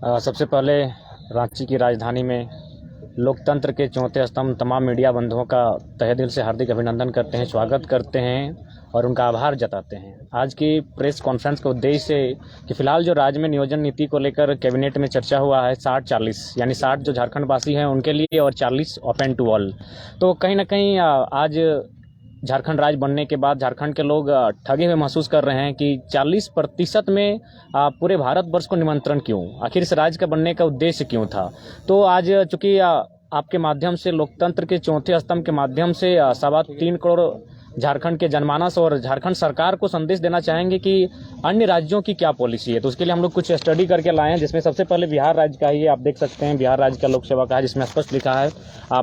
सबसे पहले रांची की राजधानी में लोकतंत्र के चौथे स्तंभ तमाम मीडिया बंधुओं का तहे दिल से हार्दिक अभिनंदन करते हैं, स्वागत करते हैं और उनका आभार जताते हैं। आज की प्रेस कॉन्फ्रेंस का उद्देश्य है कि फिलहाल जो राज्य में नियोजन नीति को लेकर कैबिनेट में चर्चा हुआ है 60-40 यानी 60 जो झारखंड वासी हैं उनके लिए और 40 ओपन टू ऑल। तो कहीं ना कहीं आज झारखंड राज्य बनने के बाद झारखंड के लोग ठगे हुए महसूस कर रहे हैं कि 40% में पूरे भारतवर्ष को निमंत्रण क्यों, आखिर इस राज्य का बनने का उद्देश्य क्यों था। तो आज चूंकि आपके माध्यम से लोकतंत्र के चौथे स्तंभ के माध्यम से 3.25 करोड़ झारखंड के जनमानस और झारखंड सरकार को संदेश देना चाहेंगे कि अन्य राज्यों की क्या पॉलिसी है। तो उसके लिए हम लोग कुछ स्टडी करके लाए हैं, जिसमें सबसे पहले बिहार राज्य का ही आप देख सकते हैं। बिहार राज्य का लोक सेवा का है, जिसमें स्पष्ट लिखा है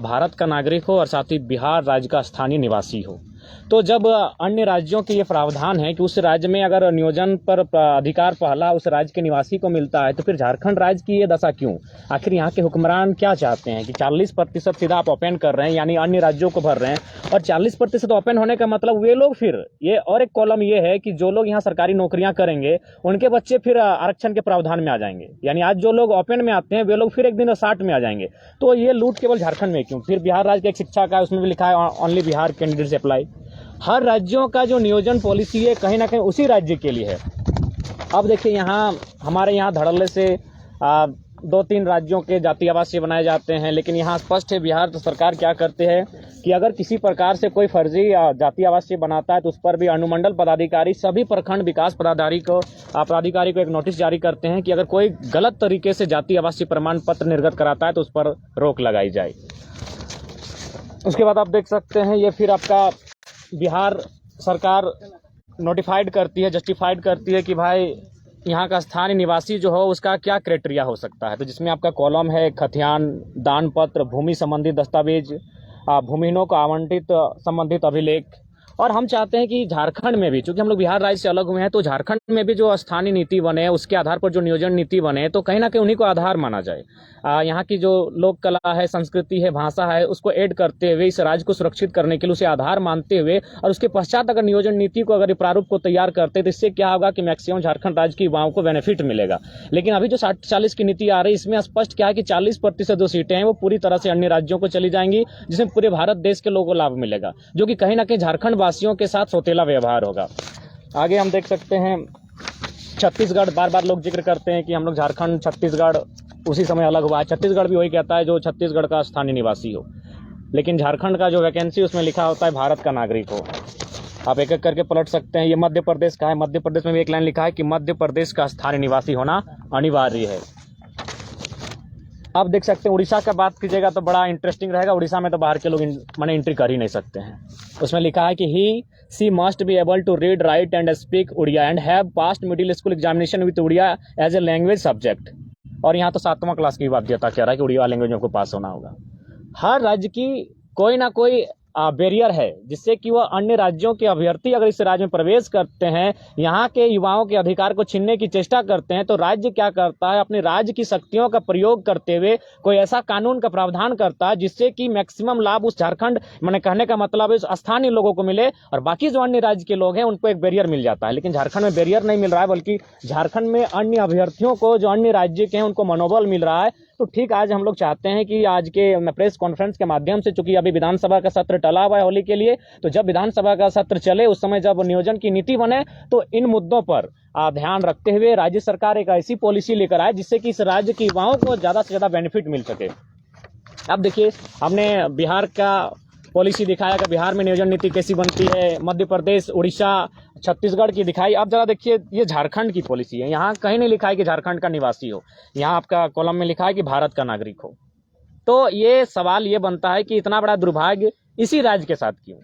भारत का नागरिक हो और साथ ही बिहार राज्य का स्थानीय निवासी हो। तो जब अन्य राज्यों के ये प्रावधान है कि उस राज्य में अगर नियोजन पर अधिकार पहला उस राज्य के निवासी को मिलता है, तो फिर झारखंड राज्य की ये दशा क्यों? आखिर यहाँ के हुक्मरान क्या चाहते हैं कि 40% सीधा आप ओपन कर रहे हैं, यानी अन्य राज्यों को भर रहे हैं। और 40% ओपन होने का मतलब वे लोग फिर ये और एक कॉलम ये है कि जो लोग यहाँ सरकारी नौकरियां करेंगे उनके बच्चे फिर आरक्षण के प्रावधान में आ जाएंगे। यानी आज जो लोग ओपन में आते हैं वे लोग फिर एक दिन 60 में आ जाएंगे। तो ये लूट केवल झारखंड में क्यों? फिर बिहार राज्य का एक शिक्षा का उसमें भी लिखा है ओनली बिहार कैंडिडेट्स अप्लाई। हर राज्यों का जो नियोजन पॉलिसी है कहीं ना कहीं उसी राज्य के लिए है। अब देखिए यहाँ हमारे यहाँ धड़ल्ले से 2-3 राज्यों के जाति आवासीय बनाए जाते हैं, लेकिन यहाँ स्पष्ट है बिहार तो सरकार क्या करते हैं कि अगर किसी प्रकार से कोई फर्जी जाति आवासीय बनाता है तो उस पर भी अनुमंडल पदाधिकारी सभी प्रखंड विकास पदाधिकारी को एक नोटिस जारी करते हैं कि अगर कोई गलत तरीके से जाति आवासीय प्रमाण पत्र निर्गत कराता है तो उस पर रोक लगाई जाए। उसके बाद आप देख सकते हैं ये फिर आपका बिहार सरकार नोटिफाइड करती है, जस्टिफाइड करती है कि भाई यहाँ का स्थानीय निवासी जो हो उसका क्या क्राइटेरिया हो सकता है। तो जिसमें आपका कॉलम है खतियान, दान पत्र, भूमि संबंधित दस्तावेज, भूमिहीनों को आवंटित संबंधित अभिलेख। और हम चाहते हैं कि झारखंड में भी, चूंकि हम लोग बिहार राज्य से अलग हुए हैं, तो झारखंड में भी जो स्थानीय नीति बने उसके आधार पर जो नियोजन नीति बने तो कहीं ना कहीं उन्हीं को आधार माना जाए। यहाँ की जो लोक कला है, संस्कृति है, भाषा है, उसको ऐड करते हुए इस राज्य को सुरक्षित करने के लिए उसे आधार मानते हुए और उसके पश्चात अगर नियोजन नीति को अगर प्रारूप को तैयार करते तो इससे क्या होगा कि मैक्सिमम झारखंड राज्य के युवाओं को बेनिफिट मिलेगा। लेकिन अभी जो 60-40 की नीति आ रही है इसमें स्पष्ट क्या है कि 40% जो सीटें हैं वो पूरी तरह से अन्य राज्यों को चली जाएंगी, जिसमें पूरे भारत देश के लोगों को लाभ मिलेगा, जो कि कहीं ना कहीं झारखंड वासियों के साथ सौतेला व्यवहार होगा। आगे हम देख सकते हैं छत्तीसगढ़, बार बार लोग जिक्र करते हैं कि हम लोग झारखंड छत्तीसगढ़ उसी समय अलग हुआ है। छत्तीसगढ़ भी वही कहता है जो छत्तीसगढ़ का स्थानीय निवासी हो, लेकिन झारखंड का जो वैकेंसी उसमें लिखा होता है भारत का नागरिक हो। आप एक एक करके पलट सकते हैं। ये मध्य प्रदेश का है, मध्य प्रदेश में भी एक लाइन लिखा है कि मध्य प्रदेश का स्थानीय निवासी होना अनिवार्य है। आप देख सकते हैं उड़ीसा का बात कीजिएगा तो बड़ा इंटरेस्टिंग रहेगा। उड़ीसा में तो बाहर के लोग माने एंट्री कर ही नहीं सकते हैं। उसमें लिखा है कि she must be able to read, write and speak Odia and have passed middle school examination with Odia as a language subject. और यहाँ तो 7वां क्लास की बाध्यता कह रहा है कि उड़िया लैंग्वेज में को पास होना होगा। हर राज्य की कोई ना कोई बैरियर है जिससे कि वह अन्य राज्यों के अभ्यर्थी अगर इस राज्य में प्रवेश करते हैं, यहाँ के युवाओं के अधिकार को छीनने की चेष्टा करते हैं, तो राज्य क्या करता है, अपने राज्य की शक्तियों का प्रयोग करते हुए कोई ऐसा कानून का प्रावधान करता है जिससे कि मैक्सिमम लाभ उस झारखंड, मैंने कहने का मतलब है स्थानीय लोगों को मिले और बाकी जो अन्य राज्य के लोग हैं उनको एक बैरियर मिल जाता है। लेकिन झारखंड में बैरियर नहीं मिल रहा है, बल्कि झारखंड में अन्य अभ्यर्थियों को जो अन्य राज्य के हैं उनको मनोबल मिल रहा है। तो ठीक आज हम लोग चाहते हैं कि आज के प्रेस कॉन्फ्रेंस के माध्यम से, चूंकि अभी विधानसभा का सत्र टला हुआ है होली के लिए, तो जब विधानसभा का सत्र चले उस समय जब नियोजन की नीति बने तो इन मुद्दों पर ध्यान रखते हुए राज्य सरकार एक ऐसी पॉलिसी लेकर आए जिससे कि इस राज्य के युवाओं को ज्यादा से ज्यादा बेनिफिट मिल सके। अब देखिए हमने बिहार का पॉलिसी दिखाया कि बिहार में नियोजन नीति कैसी बनती है, मध्य प्रदेश, उड़ीसा, छत्तीसगढ़ की दिखाई। अब जरा देखिए ये झारखंड की पॉलिसी है। यहाँ कहीं नहीं लिखा है कि झारखंड का निवासी हो, यहाँ आपका कॉलम में लिखा है कि भारत का नागरिक हो। तो ये सवाल ये बनता है कि इतना बड़ा दुर्भाग्य इसी राज्य के साथ क्यों?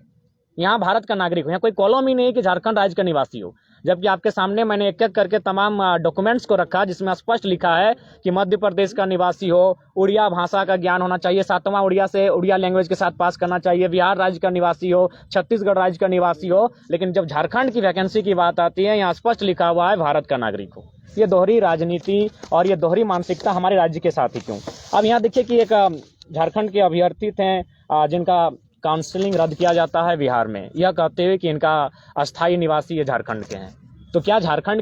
यहाँ भारत का नागरिक हो, यहाँ कोई कॉलम ही नहीं है कि झारखंड राज्य का निवासी हो, जबकि आपके सामने मैंने एक एक करके तमाम डॉक्यूमेंट्स को रखा जिसमें स्पष्ट लिखा है कि मध्य प्रदेश का निवासी हो, उड़िया भाषा का ज्ञान होना चाहिए, 7वां उड़िया से उड़िया लैंग्वेज के साथ पास करना चाहिए, बिहार राज्य का निवासी हो, छत्तीसगढ़ राज्य का निवासी हो। लेकिन जब झारखंड की वैकेंसी की बात आती है यहाँ स्पष्ट लिखा हुआ है भारत का नागरिक हो। ये दोहरी राजनीति और ये दोहरी मानसिकता हमारे राज्य के साथ ही क्यों? अब यहाँ देखिए कि एक झारखंड के अभ्यर्थी थे जिनका काउंसलिंग रद्द किया जाता है बिहार में, यह कहते हुए कि इनका अस्थायी निवासी ये झारखंड के हैं। तो क्या झारखंड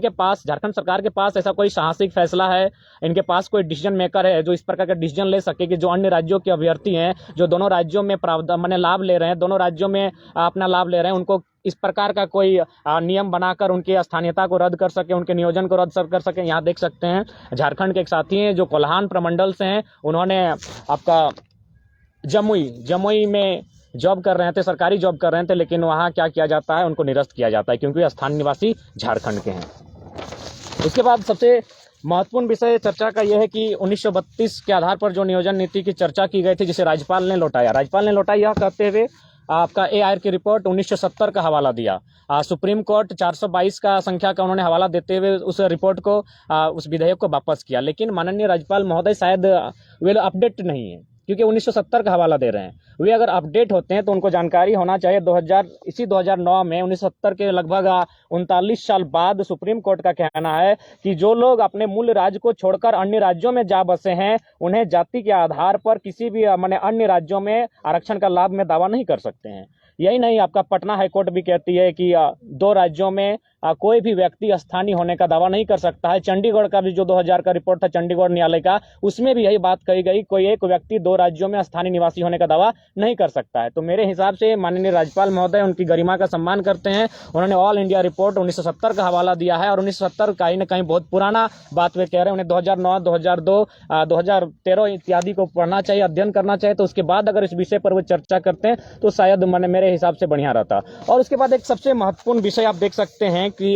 सरकार के पास ऐसा कोई साहसिक फैसला है, इनके पास कोई डिसीजन मेकर है जो इस प्रकार का डिसीजन ले सके कि जो अन्य राज्यों के अभ्यर्थी हैं, जो दोनों राज्यों में प्रावधान लाभ ले रहे हैं, दोनों राज्यों में अपना लाभ ले रहे हैं, उनको इस प्रकार का कोई नियम बनाकर उनकी स्थानीयता को रद्द कर सके, उनके नियोजन को रद्द कर सके। यहाँ देख सकते हैं झारखंड के एक साथी हैं जो कोल्हान प्रमंडल से हैं, उन्होंने आपका जमुई में जॉब कर रहे थे, सरकारी जॉब कर रहे थे, लेकिन वहाँ क्या किया जाता है, उनको निरस्त किया जाता है क्योंकि स्थानीय निवासी झारखंड के हैं। उसके बाद सबसे महत्वपूर्ण विषय चर्चा का यह है कि 1932 के आधार पर जो नियोजन नीति की चर्चा की गई थी, जिसे राज्यपाल ने लौटाया यह कहते हुए आपका एआईआर की रिपोर्ट 1970 का हवाला दिया। सुप्रीम कोर्ट 422 का संख्या का उन्होंने हवाला देते हुए उस रिपोर्ट को उस विधेयक को वापस किया, लेकिन माननीय राज्यपाल महोदय शायद वे अपडेट नहीं है क्योंकि 1970 का हवाला दे रहे हैं। वे अगर अपडेट होते हैं तो उनको जानकारी होना चाहिए 2009 में 1970 के लगभग 39 साल बाद सुप्रीम कोर्ट का कहना है कि जो लोग अपने मूल राज्य को छोड़कर अन्य राज्यों में जा बसे हैं, उन्हें जाति के आधार पर किसी भी अन्य राज्यों में आरक्षण का लाभ में दावा नहीं कर सकते हैं। यही नहीं, आपका पटना हाईकोर्ट भी कहती है कि दो राज्यों में कोई भी व्यक्ति स्थानीय होने का दावा नहीं कर सकता है। चंडीगढ़ का भी जो 2000 का रिपोर्ट था चंडीगढ़ न्यायालय का, उसमें भी यही बात कही गई, कोई एक व्यक्ति दो राज्यों में स्थानीय निवासी होने का दावा नहीं कर सकता है। तो मेरे हिसाब से माननीय राज्यपाल महोदय उनकी गरिमा का सम्मान करते हैं। उन्होंने ऑल इंडिया रिपोर्ट 1970 का हवाला दिया है और 1970 कहीं ना कहीं बहुत पुराना बात वे कह रहे हैं। उन्हें 2009, 2002, 2013 इत्यादि को पढ़ना चाहिए, अध्ययन करना चाहिए। तो उसके बाद अगर इस विषय पर वो चर्चा करते हैं तो शायद मेरे हिसाब से बढ़िया रहता। और उसके बाद एक सबसे महत्वपूर्ण विषय आप देख सकते हैं कि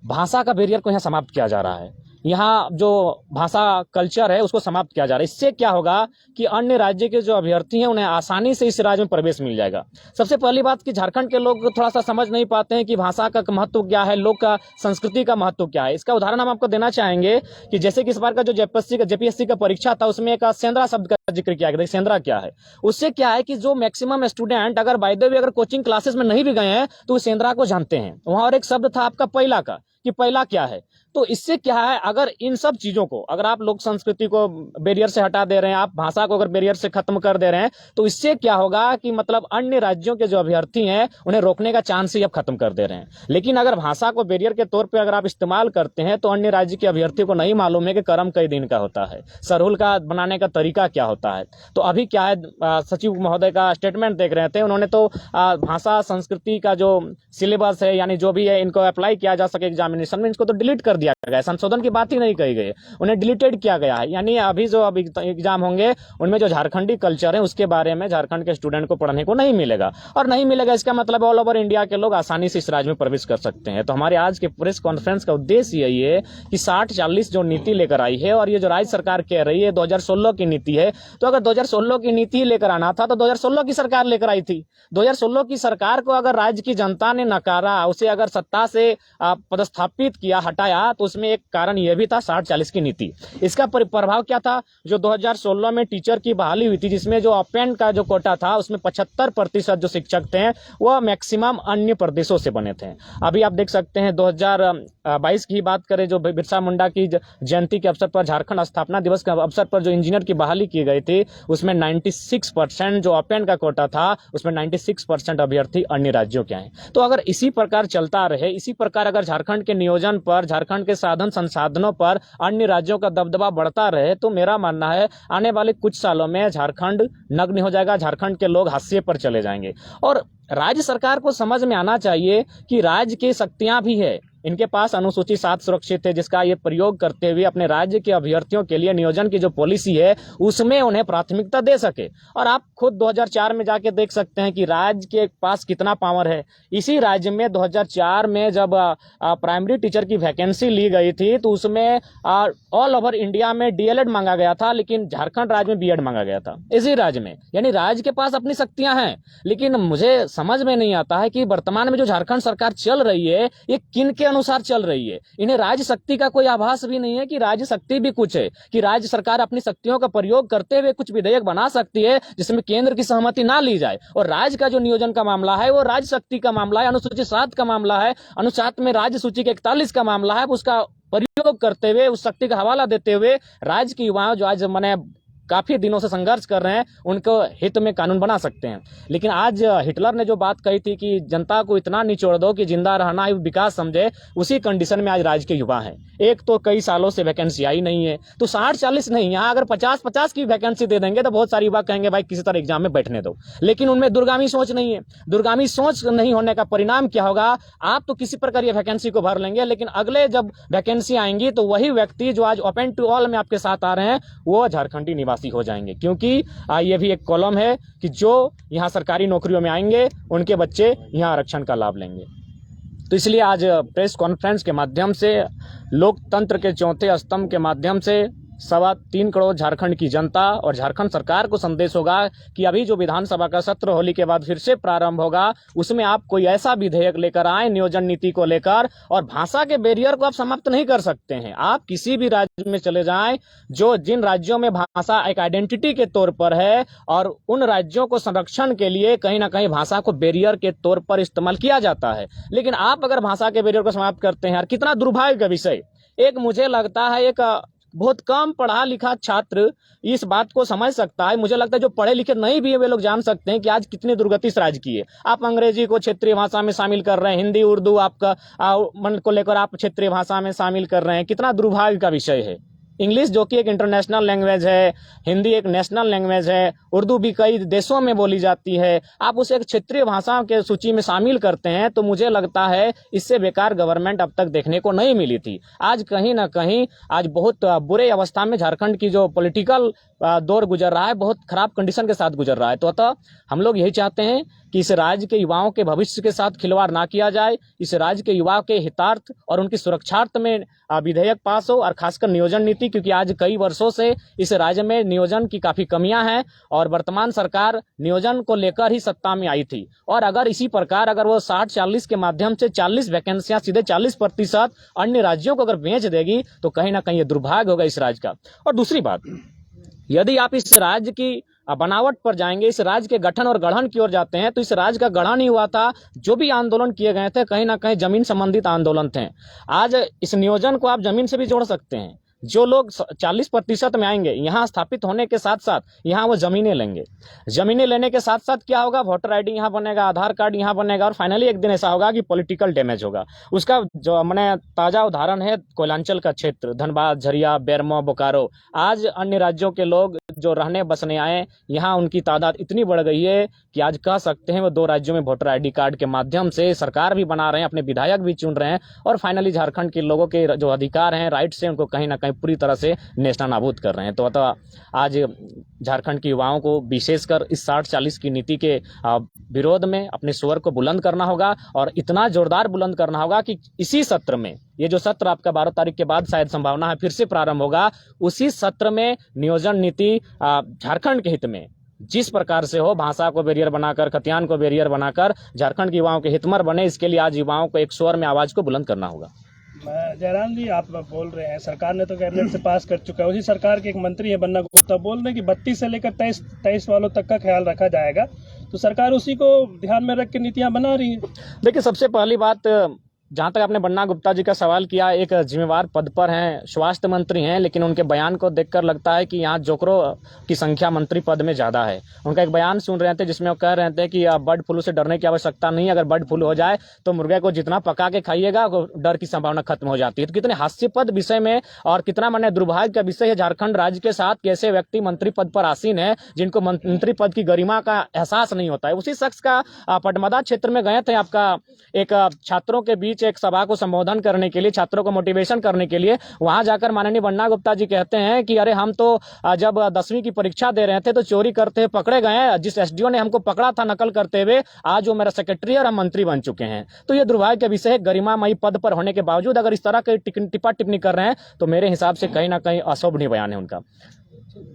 भाषा का बैरियर को यहाँ समाप्त किया जा रहा है। यहाँ जो भाषा कल्चर है उसको समाप्त किया जा रहा है। इससे क्या होगा कि अन्य राज्य के जो अभ्यर्थी हैं उन्हें आसानी से इस राज्य में प्रवेश मिल जाएगा। सबसे पहली बात कि झारखंड के लोग थोड़ा सा समझ नहीं पाते हैं कि भाषा का महत्व क्या है, लोक का संस्कृति का महत्व क्या है। इसका उदाहरण हम आपको देना चाहेंगे कि जैसे कि इस बार का जो जेपीएससी का परीक्षा था उसमें एक सेंद्रा शब्द का जिक्र किया गया। सेंद्रा क्या है? उससे क्या है कि जो मैक्सिमम स्टूडेंट अगर बाय द वे अगर कोचिंग क्लासेस में नहीं भी गए हैं तो सेंद्रा को जानते हैं। वहां और एक शब्द था आपका पहिला का, कि पहिला क्या है। तो इससे क्या है, अगर इन सब चीजों को अगर आप लोक संस्कृति को बैरियर से हटा दे रहे हैं, आप भाषा को अगर बैरियर से खत्म कर दे रहे हैं, तो इससे क्या होगा कि मतलब अन्य राज्यों के जो अभ्यर्थी हैं उन्हें रोकने का चांस ही अब खत्म कर दे रहे हैं। लेकिन अगर भाषा को बैरियर के तौर पर अगर आप इस्तेमाल करते हैं तो अन्य राज्य के अभ्यर्थियों को नहीं मालूम है कि कर्म कई दिन का होता है, सरहुल का बनाने का तरीका क्या होता है। तो अभी क्या है, सचिव महोदय का स्टेटमेंट देख रहे थे, उन्होंने तो भाषा संस्कृति का जो सिलेबस है यानी जो भी है इनको अप्लाई किया जा सके एग्जामिनेशन में, इसको तो डिलीट कर दिया गया है। संशोधन की बात ही नहीं कही गई, उन्हें डिलीटेड किया गया है। यानी अभी जो अभी एग्जाम होंगे उनमें जो झारखंडी कल्चर है उसके बारे में झारखंड के स्टूडेंट को पढ़ने को नहीं मिलेगा। और नहीं मिलेगा इसका मतलब ऑल ओवर इंडिया के लोग आसानी से इस राज्य में प्रवेश कर सकते हैं। तो हमारे आज के प्रेस कॉन्फ्रेंस का उद्देश्य यही है कि 60-40 जो नीति लेकर आई है और ये जो राज्य सरकार कह रही है 2016 की नीति है, तो अगर 2016 की नीति लेकर आना था तो 2016 की सरकार लेकर आई थी। 2016 की सरकार को अगर राज्य की जनता ने नकारा, उसे अगर सत्ता से पदस्थापित किया, हटाया, तो उसमें एक कारण यह भी था 60-40 की नीति। इसका प्रभाव क्या था, जो 2016 में टीचर की बहाली हुई थी जिसमें जो अपेंड का जो कोटा था उसमें 75% जो शिक्षक थे वह मैक्सिमम अन्य प्रदेशों से बने थे। अभी आप देख सकते हैं 2022 की बात करें, जो बिरसा मुंडा की जयंती के अवसर पर, झारखंड स्थापना दिवस के अवसर पर जो इंजीनियर की बहाली की गई थी उसमें 96% जो अपेंड का कोटा था उसमें 96% अभ्यर्थी अन्य राज्यों के हैं। तो अगर इसी प्रकार चलता रहे, इसी प्रकार अगर झारखंड के नियोजन पर, झारखंड के साधन संसाधनों पर अन्य राज्यों का दबदबा बढ़ता रहे, तो मेरा मानना है आने वाले कुछ सालों में झारखंड नग्न हो जाएगा, झारखंड के लोग हाशिए पर चले जाएंगे। और राज्य सरकार को समझ में आना चाहिए कि राज्य की शक्तियां भी है, इनके पास अनुसूची 7 सुरक्षित है जिसका ये प्रयोग करते हुए अपने राज्य के अभ्यर्थियों के लिए नियोजन की जो पॉलिसी है उसमें उन्हें प्राथमिकता दे सके। और आप खुद 2004 में जाके देख सकते हैं कि राज्य के पास कितना पावर है। इसी राज्य में 2004 में जब प्राइमरी टीचर की वैकेंसी ली गई थी तो उसमें ऑल ओवर इंडिया में डीएलएड मांगा गया था, लेकिन झारखंड राज्य में बीएड मांगा गया था इसी राज्य में। यानी राज्य के पास अपनी शक्तियां हैं, लेकिन मुझे समझ में नहीं आता है कि वर्तमान में जो झारखंड सरकार चल रही है ये किन के अनुसार चल रही है। इन्हें राज्य शक्ति का कोई आभास भी नहीं है कि राज्य शक्ति भी कुछ है, कि राज्य सरकार अपनी शक्तियों का प्रयोग करते हुए कुछ विधेयक बना सकती है जिसमें केंद्र की सहमति ना ली जाए। और राज्य का जो नियोजन का मामला है वो राज्य शक्ति का मामला है, अनुसूची 7 का मामला है, अनुच्छेद में राज्य सूची के 41 का मामला है। उसका प्रयोग करते हुए, उस शक्ति का हवाला देते हुए राज्य के युवाओं जो आज काफ़ी दिनों से संघर्ष कर रहे हैं, उनको हित में कानून बना सकते हैं। लेकिन आज हिटलर ने जो बात कही थी कि जनता को इतना निचोड़ दो कि जिंदा रहना ही विकास समझे, उसी कंडीशन में आज राज्य के युवा हैं। एक तो कई सालों से वैकेंसी आई नहीं है, तो 60-40 नहीं, यहाँ अगर 50-50 की वैकेंसी दे देंगे तो बहुत सारे युवा कहेंगे भाई किसी तरह एग्जाम में बैठने दो। लेकिन उनमें दूरगामी सोच नहीं है। दूरगामी सोच नहीं होने का परिणाम क्या होगा, आप तो किसी प्रकार ये वैकेंसी को भर लेंगे, लेकिन अगले जब वैकेंसी आएंगी तो वही व्यक्ति जो आज ओपन टू ऑल में आपके साथ आ रहे हैं वो झारखंडी निवासी हो जाएंगे। क्योंकि ये भी एक कॉलम है कि जो यहाँ सरकारी नौकरियों में आएंगे उनके बच्चे यहाँ आरक्षण का लाभ लेंगे। तो इसलिए आज प्रेस कॉन्फ्रेंस के माध्यम से, लोकतंत्र के चौथे स्तंभ के माध्यम से 3.25 करोड़ झारखंड की जनता और झारखंड सरकार को संदेश होगा कि अभी जो विधानसभा का सत्र होली के बाद फिर से प्रारंभ होगा, उसमें आप कोई ऐसा विधेयक लेकर आए नियोजन नीति को लेकर, और भाषा के बैरियर को आप समाप्त नहीं कर सकते हैं। आप किसी भी राज्य में चले जाएं, जिन राज्यों में भाषा एक आइडेंटिटी के तौर पर है, और उन राज्यों को संरक्षण के लिए कहीं ना कहीं भाषा को बैरियर के तौर पर इस्तेमाल किया जाता है। लेकिन आप अगर भाषा के बैरियर को समाप्त करते हैं, और कितना दुर्भाग्य का विषय, एक मुझे लगता है एक बहुत कम पढ़ा लिखा छात्र इस बात को समझ सकता है। मुझे लगता है जो पढ़े लिखे नहीं भी है वे लोग जान सकते हैं कि आज कितनी दुर्गति इस राज्य की है। आप अंग्रेजी को क्षेत्रीय भाषा में शामिल कर रहे हैं, हिंदी उर्दू आपका मन को लेकर आप क्षेत्रीय भाषा में शामिल कर रहे हैं, कितना दुर्भाग्य का विषय है। इंग्लिश जो कि एक इंटरनेशनल लैंग्वेज है, हिंदी एक नेशनल लैंग्वेज है, उर्दू भी कई देशों में बोली जाती है, आप उसे एक क्षेत्रीय भाषा के सूची में शामिल करते हैं, तो मुझे लगता है इससे बेकार गवर्नमेंट अब तक देखने को नहीं मिली थी। आज कहीं ना कहीं आज बहुत बुरे अवस्था में झारखंड की जो पॉलिटिकल दौर गुजर रहा है, बहुत खराब कंडीशन के साथ गुजर रहा है। तो अतः हम लोग यही चाहते हैं कि इस राज्य के युवाओं के भविष्य के साथ खिलवाड़ ना किया जाए, इस राज्य के युवाओं के हितार्थ और उनकी सुरक्षार्थ में विधेयक पास हो, और खासकर नियोजन नीति, क्योंकि आज कई वर्षों से इस राज्य में नियोजन की काफी कमियां हैं, और वर्तमान सरकार नियोजन को लेकर ही सत्ता में आई थी। और अगर इसी प्रकार अगर वो 60-40 के माध्यम से 40 वैकेंसियां सीधे 40% अन्य राज्यों को अगर बेच देगी, तो कहीं ना कहीं ये दुर्भाग्य होगा इस राज्य का। और दूसरी बात, यदि आप इस राज्य की बनावट पर जाएंगे, इस राज्य के गठन और गढ़न की ओर जाते हैं, तो इस राज्य का गढ़न ही हुआ था, जो भी आंदोलन किए गए थे कहीं ना कहीं जमीन संबंधित आंदोलन थे। आज इस नियोजन को आप जमीन से भी जोड़ सकते हैं। जो लोग 40% में आएंगे, यहाँ स्थापित होने के साथ साथ यहाँ वो जमीनें लेंगे। जमीनें लेने के साथ साथ क्या होगा, वोटर आईडी यहाँ बनेगा, आधार कार्ड यहाँ बनेगा, और फाइनली एक दिन ऐसा होगा कि पॉलिटिकल डैमेज होगा। उसका जो मैंने ताजा उदाहरण है कोयलांचल का क्षेत्र, धनबाद, झरिया, बेरमो, बोकारो। आज अन्य राज्यों के लोग जो रहने बसने आए, यहाँ उनकी तादाद इतनी बढ़ गई है कि आज कह सकते हैं वो 2 राज्यों में वोटर आईडी कार्ड के माध्यम से सरकार भी बना रहे हैं, अपने विधायक भी चुन रहे हैं, और फाइनली झारखंड के लोगों के जो अधिकार हैं, राइट्स हैं, उनको कहीं ना कहीं पूरी तरह से नेस्तनाबूद नाबूद कर रहे हैं। तो अतः आज झारखंड के युवाओं को विशेषकर इस 60-40 की नीति के विरोध में अपने स्वर को बुलंद करना होगा, और इतना जोरदार बुलंद करना होगा कि इसी सत्र में, ये जो सत्र आपका 12 तारीख के बाद शायद संभावना है फिर से प्रारंभ होगा, उसी सत्र में नियोजन नीति झारखंड के हित में जिस प्रकार से हो, भाषा को बैरियर बनाकर, खतियान को बैरियर बनाकर झारखंड के युवाओं के हितमर बने, इसके लिए आज युवाओं को एक स्वर में आवाज को बुलंद करना होगा। जयराम जी, आप बोल रहे हैं सरकार ने तो कैबिनेट से पास कर चुका है, उसी सरकार के एक मंत्री है बन्ना गुप्ता, बोल रहे हैं कि 32 से लेकर 23 वालों तक का ख्याल रखा जाएगा, तो सरकार उसी को ध्यान में रख के नीतियां बना रही है। देखिए, सबसे पहली बात, जहाँ तक आपने बन्ना गुप्ता जी का सवाल किया, एक जिम्मेवार पद पर हैं, स्वास्थ्य मंत्री हैं, लेकिन उनके बयान को देखकर लगता है कि यहाँ जोकरों की संख्या मंत्री पद में ज़्यादा है। उनका एक बयान सुन रहे थे जिसमें वो कह रहे थे कि बर्ड फ्लू से डरने की आवश्यकता नहीं है, अगर बर्ड फ्लू हो जाए तो मुर्गे को जितना पका के खाइएगा डर की संभावना खत्म हो जाती है। तो कितने हास्यास्पद विषय में और कितना माने दुर्भाग्य का विषय है, झारखंड राज्य के साथ कैसे व्यक्ति मंत्री पद पर आसीन है जिनको मंत्री पद की गरिमा का एहसास नहीं होता है। उसी शख्स का पटमदा क्षेत्र में गए थे, आपका एक छात्रों के बीच एक सभा को संबोधन करने के लिए, छात्रों को मोटिवेशन करने के लिए। वहां जाकर माननीय बन्ना गुप्ता जी कहते हैं कि अरे हम तो जब 10वीं की परीक्षा दे रहे थे तो चोरी करते हुए पकड़े गए, जिस एसडीओ ने हमको पकड़ा था नकल करते हुए, आज वो मेरा सेक्रेटरी है और हम मंत्री बन चुके हैं। तो ये दुर्भाग्य का विषय है, गरिमामयी पद पर होने के बावजूद अगर इस तरह के टिप्पा टिप्पणी कर रहे हैं तो मेरे हिसाब से कहीं ना कहीं अशोभनीय बयान है उनका।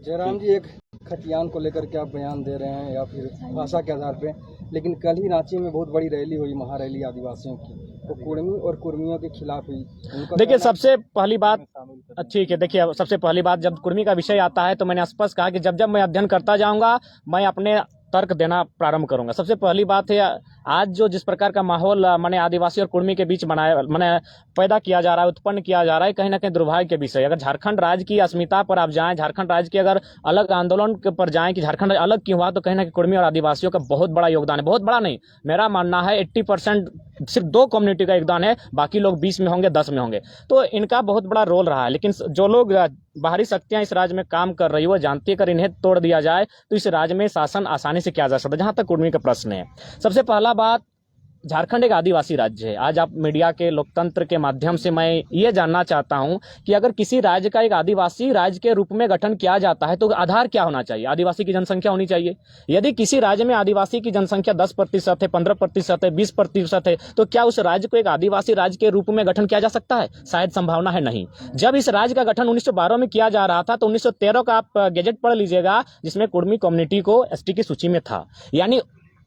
जयराम जी, एक खतियान को लेकर के आप बयान दे रहे हैं या फिर भाषा के आधार पे, लेकिन कल ही रांची में बहुत बड़ी रैली हुई, महारैली आदिवासियों की, तो कुर्मी और कुर्मियों के खिलाफ हुई। देखिए, सबसे पहली बात, ठीक है, देखिए सबसे पहली बात, जब कुर्मी का विषय आता है तो मैंने स्पष्ट कहा कि जब जब मैं अध्ययन करता जाऊंगा मैं अपने तर्क देना प्रारंभ करूंगा। सबसे पहली बात है, आज जो जिस प्रकार का माहौल माने आदिवासी और कुर्मी के बीच बनाया माने पैदा किया जा रहा है, उत्पन्न किया जा रहा है, कहीं ना कहीं दुर्भाग्य के विषय। अगर झारखंड राज्य की अस्मिता पर आप जाएं, झारखंड राज्य के अगर अलग आंदोलन पर जाएं कि झारखंड राज्य अलग क्यों हुआ, तो कहीं ना कहीं कुर्मी और आदिवासियों का बहुत बड़ा योगदान है। बहुत बड़ा नहीं, मेरा मानना है 80% सिर्फ 2 कम्युनिटी का योगदान है, बाकी लोग 20 में होंगे, 10 में होंगे, तो इनका बहुत बड़ा रोल रहा है। लेकिन जो लोग बाहरी शक्तियां इस राज्य में काम कर रही है वो जानती है अगर इन्हें तोड़ दिया जाए तो इस राज्य में शासन आसानी से किया जा सकता है। जहां तक कुर्मी का प्रश्न है, सबसे पहला बात, झारखंड एक आदिवासी राज्य है। आज आप मीडिया के लोकतंत्र के माध्यम से मैं ये जानना चाहता हूं कि अगर किसी राज्य का एक आदिवासी राज्य के रूप में गठन किया जाता है तो आधार क्या होना चाहिए? आदिवासी की जनसंख्या होनी चाहिए। यदि किसी राज्य में आदिवासी की जनसंख्या 10% है, 15% है, 20% है, तो क्या उस राज्य को एक आदिवासी राज्य के रूप में गठन किया जा सकता है? शायद संभावना है नहीं। जब इस राज्य का गठन 1912 में किया जा रहा था तो 1913 का आप गैजेट पढ़ लीजिएगा, जिसमें कुर्मी कम्युनिटी को एसटी की सूची में था, यानी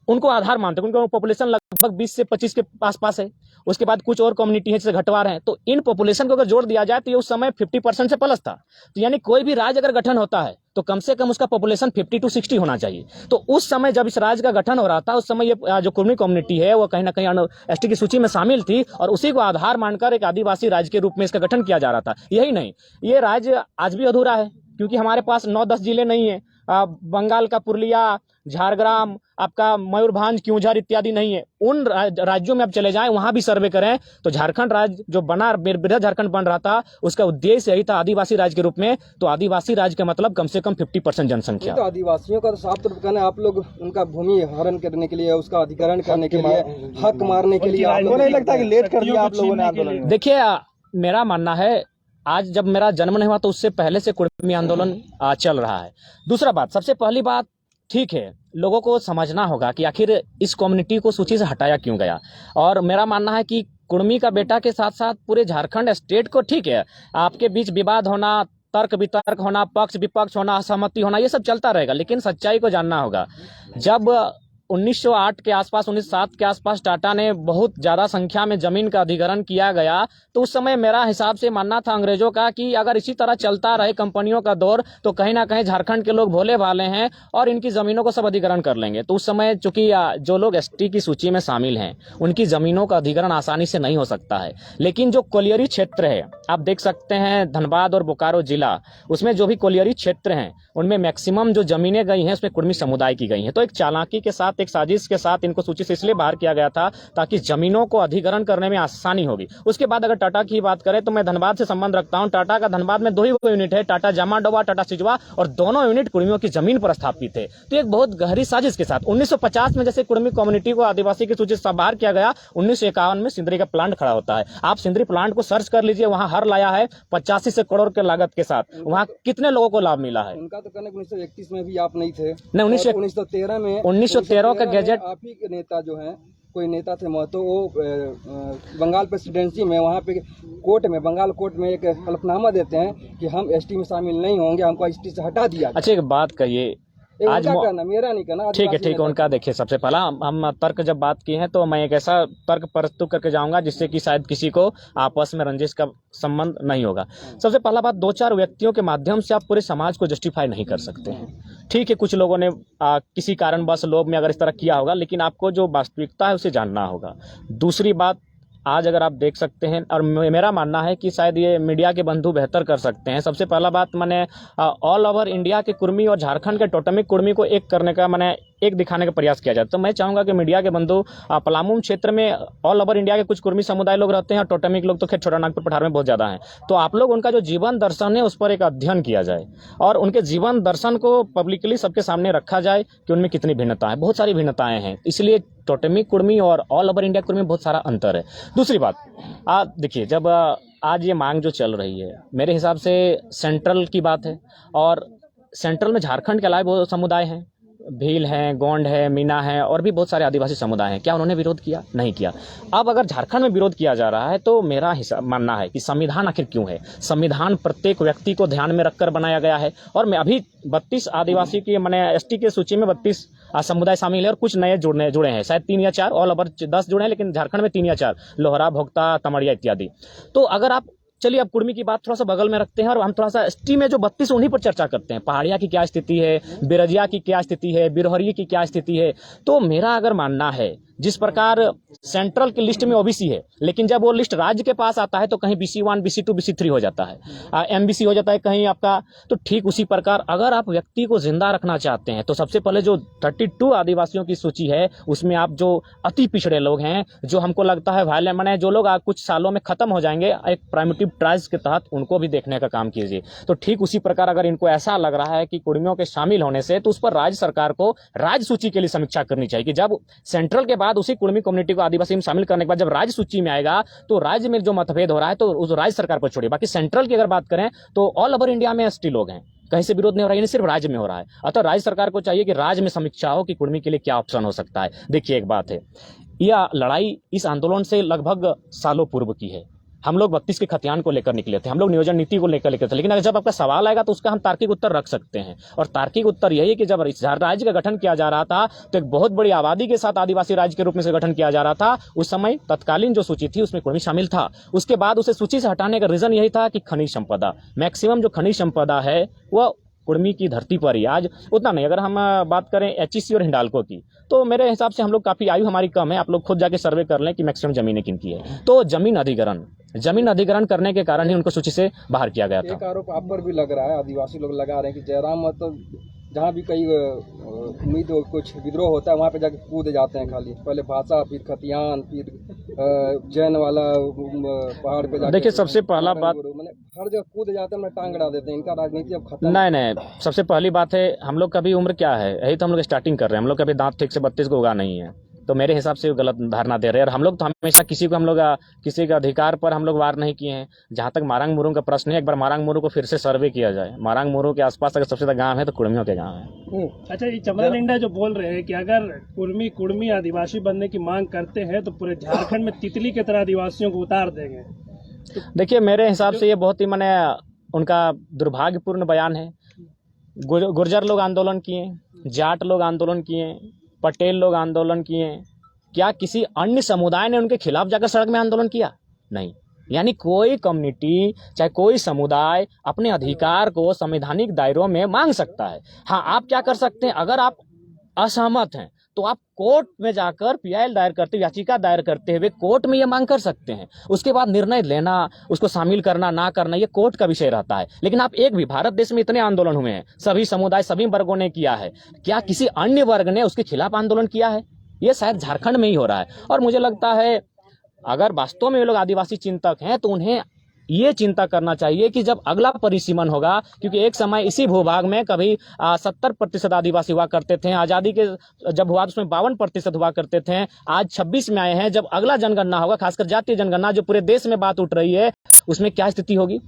उनको आधार मानते हैं। उनका पॉपुलेशन लगभग 20 से 25 के आसपास है। उसके बाद कुछ और कम्युनिटी है जैसे घटवार है, तो इन पॉपुलेशन को अगर जोड़ दिया जाए तो ये उस समय 50% से प्लस था। तो यानी कोई भी राज्य अगर गठन होता है तो कम से कम उसका पॉपुलेशन 50 to 60 होना चाहिए। तो उस समय जब इस राज्य का गठन हो रहा था, उस समय ये जो कुर्मी कम्युनिटी है वो कहीं ना कहीं एसटी की सूची में शामिल थी और उसी को आधार मानकर एक आदिवासी राज्य के रूप में इसका गठन किया जा रहा था। यही नहीं, ये राज्य आज भी अधूरा है क्योंकि हमारे पास 9-10 जिले नहीं है। बंगाल का पुरलिया, झारग्राम, आपका मयूरभंज, क्योंझर इत्यादि नहीं है। उन राज्यों में आप चले जाएं, वहां भी सर्वे करें तो झारखंड राज्य जो बना, बृहद झारखंड बन रहा था, उसका उद्देश्य यही था आदिवासी राज्य के रूप में। तो आदिवासी राज्य का मतलब कम से कम 50% जनसंख्या। तो आदिवासियों का तो साफ तौर पर कहना है आप लोग उनका भूमि हरण करने के लिए, उसका अधिग्रहण करने के लिए, हक मारने के लिए, आपको नहीं लगता कि लेट कर दिया आप लोगों ने आंदोलन? देखिए, मेरा मानना है आज जब मेरा जन्म नहीं हुआ तो उससे पहले से कुर्मी आंदोलन चल रहा है। दूसरा बात, सबसे पहली बात, ठीक है, लोगों को समझना होगा कि आखिर इस कम्युनिटी को सूची से हटाया क्यों गया। और मेरा मानना है कि कुर्मी का बेटा के साथ साथ पूरे झारखंड स्टेट को, ठीक है, आपके बीच विवाद होना, तर्क वितर्क होना, पक्ष विपक्ष होना, असहमति होना, ये सब चलता रहेगा, लेकिन सच्चाई को जानना होगा। जब 1908 के आसपास, 1907 के आसपास टाटा ने बहुत ज़्यादा संख्या में ज़मीन का अधिग्रहण किया गया, तो उस समय मेरा हिसाब से मानना था अंग्रेजों का कि अगर इसी तरह चलता रहे कंपनियों का दौर तो कहीं ना कहीं झारखंड के लोग भोले भाले हैं और इनकी ज़मीनों को सब अधिग्रहण कर लेंगे। तो उस समय चूंकि जो लोग एसटी की सूची में शामिल हैं उनकी ज़मीनों का अधिग्रहण आसानी से नहीं हो सकता है। लेकिन जो कोलियरी क्षेत्र है, आप देख सकते हैं धनबाद और बोकारो जिला, उसमें जो भी कोलियरी क्षेत्र हैं उनमें मैक्सिमम जो ज़मीनें गई हैं उसमें कुर्मी समुदाय की गई हैं। तो एक चालाकी के साथ, एक साजिश के साथ इनको सूची से इसलिए बाहर किया गया था ताकि जमीनों को अधिग्रहण करने में आसानी होगी। उसके बाद अगर टाटा की बात करें तो मैं धनबाद से संबंध रखता हूं। टाटा का धनबाद में 2 ही यूनिट है, टाटा जामाडोबा, टाटा सिजवा, और दोनों यूनिट कुर्मियों की जमीन पर स्थापित है। तो एक बहुत गहरी साजिश के साथ 1950 में जैसे कुर्मी कम्युनिटी को आदिवासी की सूची से बाहर किया गया, 1951 में सिंदरी का प्लांट खड़ा होता है। आप सिंदरी प्लांट को सर्च कर लीजिए, वहां हर लाया है 85 से करोड़ के लागत के साथ। वहां कितने लोगों को लाभ मिला है? उनका तो कहना 1931 में भी आप नहीं थे, नहीं, 1913 में 1913 का गैजेट, आप ही के नेता जो हैं, कोई नेता थे महतो, वो बंगाल प्रेसिडेंसी में वहाँ पे कोर्ट में, बंगाल कोर्ट में एक हलफनामा देते हैं कि हम एसटी में शामिल नहीं होंगे, हमको एसटी से हटा दिया। अच्छा, एक बात कहिए, आज कहना, मेरा नहीं कहना, ठीक है, उनका देखिए, सबसे पहला हम तर्क जब बात की है तो मैं एक ऐसा तर्क प्रस्तुत करके जाऊंगा जिससे कि शायद किसी को आपस में रंजिश का संबंध नहीं होगा। सबसे पहला बात, 2-4 व्यक्तियों के माध्यम से आप पूरे समाज को जस्टिफाई नहीं कर सकते हैं। ठीक है, कुछ लोगों ने किसी कारणवश लोभ में अगर इस तरह किया होगा, लेकिन आपको जो वास्तविकता है उसे जानना होगा। दूसरी बात, आज अगर आप देख सकते हैं, और मेरा मानना है कि शायद ये मीडिया के बंधु बेहतर कर सकते हैं। सबसे पहला बात, मैंने ऑल ओवर इंडिया के कुर्मी और झारखंड के टोटमिक कुर्मी को एक करने का, मैंने एक दिखाने का प्रयास किया जाए। तो मैं चाहूँगा कि मीडिया के बंधु, पलामू क्षेत्र में ऑल ओवर इंडिया के कुछ कुर्मी समुदाय लोग रहते हैं और टोटमिक लोग तो खैर छोटा नागपुर पठार में बहुत ज़्यादा हैं। तो आप लोग उनका जो जीवन दर्शन है उस पर एक अध्ययन किया जाए और उनके जीवन दर्शन को पब्लिकली सबके सामने रखा जाए कि उनमें कितनी भिन्नता है। बहुत सारी भिन्नताएं हैं, इसलिए टोटमिक कुर्मी और ऑल ओवर इंडिया कुर्मी में बहुत सारा अंतर है। दूसरी बात, देखिए, जब आज ये मांग जो चल रही है, मेरे हिसाब से सेंट्रल की बात है और सेंट्रल में झारखंड के अलावा बहुत समुदाय हैं, भील हैं, गोंड है, मीना है और भी बहुत सारे आदिवासी समुदाय हैं। क्या उन्होंने विरोध किया? नहीं किया। अब अगर झारखंड में विरोध किया जा रहा है तो मेरा मानना है कि संविधान आखिर क्यों है? संविधान प्रत्येक व्यक्ति को ध्यान में रखकर बनाया गया है और मैं अभी 32 आदिवासी की, मैंने एसटी की सूची में 32 समुदाय शामिल है और कुछ नए जुड़े हैं, शायद 3 या 4, ऑल ओवर 10 जुड़े हैं, लेकिन झारखंड में 3 या 4, लोहरा, भोक्ता, तमड़िया इत्यादि। तो अगर आप, चलिए अब कुर्मी की बात थोड़ा सा बगल में रखते हैं और हम थोड़ा सा एसटी में जो 32 उन्हीं पर चर्चा करते हैं। पहाड़िया की क्या स्थिति है, बिरजिया की क्या स्थिति है, बिरहरिया की क्या स्थिति है। तो मेरा अगर मानना है जिस प्रकार सेंट्रल की लिस्ट में ओबीसी है, लेकिन जब वो लिस्ट राज्य के पास आता है तो कहीं BC1, BC2, BC3 हो जाता है, MBC हो जाता है कहीं आपका। तो ठीक उसी प्रकार अगर आप व्यक्ति को जिंदा रखना चाहते हैं तो सबसे पहले जो 32 आदिवासियों की सूची है उसमें आप जो अति पिछड़े लोग हैं, जो हमको लगता है वायलेंट माने जो लोग कुछ सालों में खत्म हो जाएंगे, एक प्राइमेटिव ट्रायल्स के तहत उनको भी देखने का काम कीजिए। तो ठीक उसी प्रकार अगर इनको ऐसा लग रहा है कि कुर्मियों के शामिल होने से, तो उस पर राज्य सरकार को राज्य सूची के लिए समीक्षा करनी चाहिए कि जब सेंट्रल के बाद उसी कुर्मी कम्युनिटी को आदिवासी में शामिल करने के बाद जब राज्य सूची में आएगा तो राज्य में जो मतभेद हो रहा है तो उस राज्य सरकार पर छोड़िए। बाकी सेंट्रल की अगर बात करें तो ऑल ओवर इंडिया में एसटी लोग हैं, कहीं से विरोध नहीं हो रहा है, सिर्फ राज्य में हो रहा है। अतः राज्य सरकार को चाहिए कि राज्य में समीक्षा हो कि कुर्मी के लिए क्या ऑप्शन हो सकता है। देखिए एक बात है, यह लड़ाई इस आंदोलन से लगभग सालों पूर्व की है। हम लोग 32 के खतियान को लेकर निकले थे, हम लोग नियोजन नीति को लेकर निकले थे, लेकिन अगर जब आपका सवाल आएगा तो उसका हम तार्किक उत्तर रख सकते हैं। और तार्किक उत्तर यही है कि जब राज्य का गठन किया जा रहा था तो एक बहुत बड़ी आबादी के साथ आदिवासी राज्य के रूप में से गठन किया जा रहा था। उस समय तत्कालीन जो सूची थी उसमें कुर्मी शामिल था। उसके बाद उसे सूची से हटाने का रीजन यही था कि खनिज संपदा, मैक्सिमम जो खनिज संपदा है वह कुर्मी की धरती पर ही आज उतना नहीं। अगर हम बात करें HEC और हिंडाल्को की तो मेरे हिसाब से हम लोग काफ़ी आयु हमारी कम है, आप लोग खुद जाके सर्वे कर लें कि मैक्सिमम जमीनें किनकी है। तो जमीन अधिग्रहण करने के कारण ही उनको सूची से बाहर किया गया था। एक आरोप आप पर भी लग रहा है, आदिवासी लोग लगा रहे हैं कि जयराम मतलब जहाँ भी कई उम्मीद कुछ विद्रोह होता है वहाँ पे जाके कूद जाते हैं, खाली पहले भाषा फिर खतियान फिर जैन वाला पहाड़ पे जाके। देखिए सबसे पहला बात, मैंने हर जगह कूद जाते हैं, टांग अड़ा देते हैं, इनका राजनीति अब खत्म। नहीं, सबसे पहली बात है हम लोग का भी उम्र क्या है, यही तो हम लोग स्टार्टिंग कर रहे हैं। हम लोग कभी दांत ठीक से 32 को उगा नहीं है, तो मेरे हिसाब से गलत धारणा दे रहे हैं। और हम लोग तो हमेशा किसी के अधिकार पर हम लोग वार नहीं किए हैं। जहाँ तक मारंग मुरु का प्रश्न है, एक बार मारंग मुरु को फिर से सर्वे किया जाए। मारंग मुरु के आसपास अगर सबसे ज्यादा गाँव है तो कुर्मियों के गाँव है। अच्छा, ये चमरा लिंडा जो बोल रहे हैं कि अगर कुर्मी आदिवासी बनने की मांग करते हैं तो पूरे झारखंड में तितली की तरह आदिवासियों को उतार देंगे। देखिए मेरे हिसाब से ये बहुत ही माने उनका दुर्भाग्यपूर्ण बयान है। गुर्जर लोग आंदोलन किए, जाट लोग आंदोलन किए, पटेल लोग आंदोलन किए, क्या किसी अन्य समुदाय ने उनके खिलाफ जाकर सड़क में आंदोलन किया? नहीं। यानी कोई कम्युनिटी चाहे कोई समुदाय अपने अधिकार को संवैधानिक दायरों में मांग सकता है। हाँ, आप क्या कर सकते हैं, अगर आप असहमत हैं तो आप कोर्ट में जाकर PIL दायर करते, याचिका दायर करते हुए कोर्ट में ये मांग कर सकते हैं। उसके बाद निर्णय लेना, उसको शामिल करना ना करना, ये कोर्ट का विषय रहता है। लेकिन आप एक भी, भारत देश में इतने आंदोलन हुए हैं, सभी समुदाय सभी वर्गों ने किया है, क्या किसी अन्य वर्ग ने उसके खिलाफ आंदोलन किया है? ये शायद झारखंड में ही हो रहा है। और मुझे लगता है अगर वास्तव में ये लोग आदिवासी चिंतक हैं तो उन्हें ये चिंता करना चाहिए कि जब अगला परिसीमन होगा, क्योंकि एक समय इसी भूभाग में कभी 70% आदिवासी हुआ करते थे, आज़ादी के जब हुआ तो उसमें 52% हुआ करते थे, आज 26 में आए हैं। जब अगला जनगणना होगा, खासकर जातीय जनगणना जो पूरे देश में बात उठ रही है, उसमें क्या स्थिति होगी?